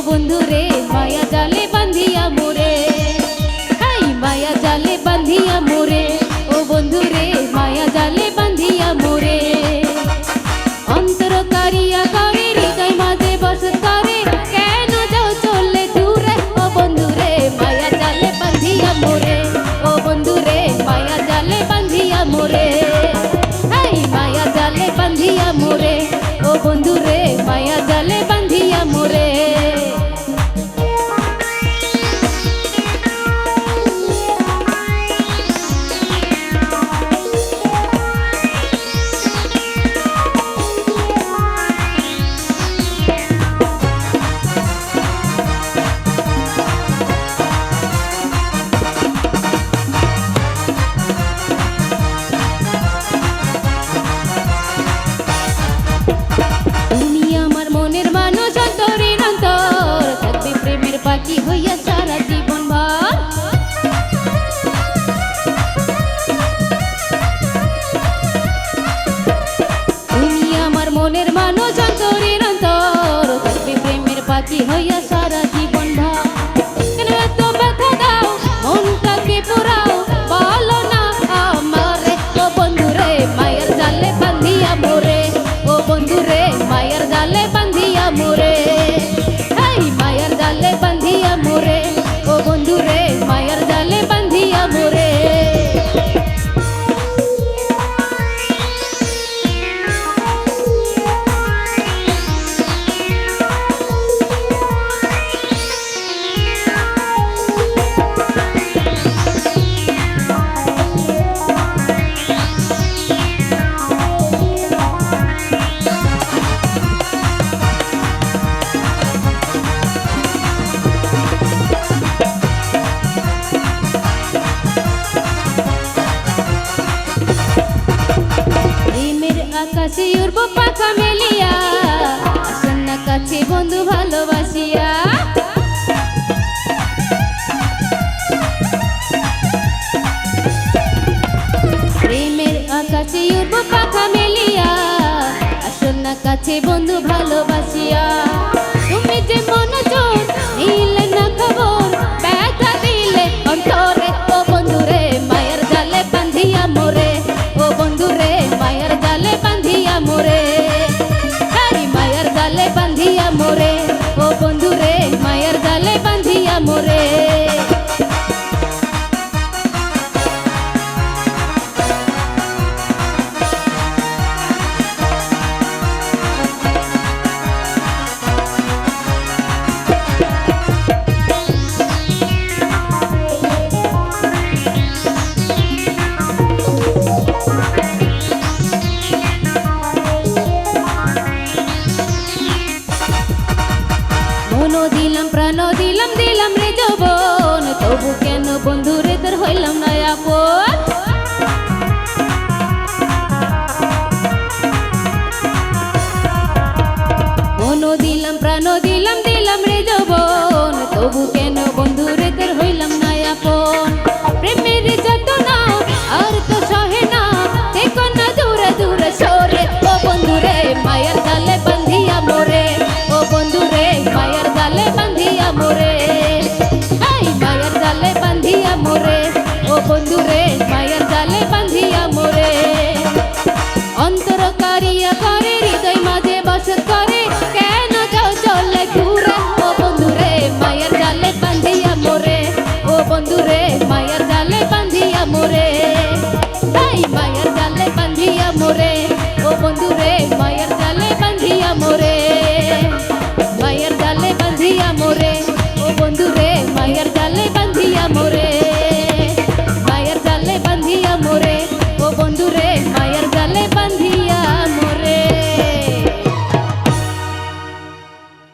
বন্ধুরে মায়া জালে বাঁধিয়া মোরে, হাই মায়া জালে বাঁধিয়া মোরে, ও বন্ধুরে মায়া জালে বাঁধিয়া মোরে। অন্তর কারিয়া করে হৃদয় মাঝে বসত করে, কেন যাও চলে দূরে, ও বন্ধুরে মায়া জালে বাঁধিয়া মোরে, ও বন্ধুরে মায়া জালে বাঁধিয়া মোরে, হাই মায়া জালে বাঁধিয়া মোরে, ও বন্ধুরে মায়া জালে বাঁধিয়া মোরে। পাখি হইয়া সারা জীবন ভর, তুমি আমার মনের মানুষ অন্তরের অন্তর, থাকবে প্রেমের পাখি হইয়া সারা জীবন ভর। কেন এত ব্যথা দাও মনটাকে পোড়াও, বলো না আমারে, ও বন্ধুরে মায়ের জালে বাঁধিয়া মোরে, ও বন্ধুরে মায়ের জালে বাঁধিয়া মোরে, হাই মায়ের জালে বাঁধিয়া মোরে, ও বন্ধুরে মায়ের জালে বাঁধিয়া মোরে। আকাশে উড়বো পাখা মেলিয়া, আসেন না কাছে বন্ধু ভালোবাসিয়া, প্রেমের আকাশে উড়বো পাখা মেলিয়া, আসেন না কাছে বন্ধু ভালোবাসিয়া। তুমি যে মনোযোগ নিলে না খবর, ব্যথা দিলে অন্তরে, ও বন্ধুরে মায়ের জালে বাঁধিয়া মোরে, ও বন্ধুরে মায়ের জালে বাঁধিয়া মোরে, হাই মায়ের জালে বাঁধিয়া মোরে, ও বন্ধুরে মায়ের জালে বাঁধিয়া মোরে। দিলাম প্রাণ দিলাম দিলাম রে যৌবন, তবু কেন বন্ধুরে তোর হইলাম না আপন, মন দিলাম প্রাণ দিলাম দিলাম রে যৌবন, তবু কেন বন্ধুরে তোর হইলাম না আপন। প্রেমের যত না আর তো সহে না, দেখো না দূরে দূরে সরে, ও বন্ধুরে মায়ের জালে বাঁধিয়া মোরে, ও বন্ধুরে মায়ের জালে বাঁধিয়া মোরে, হাই মায়ের জালে বাঁধিয়া মোরে, ও বন্ধুরে মায়ের জালে বাঁধিয়া মোরে। অন্তর কারিয়া করে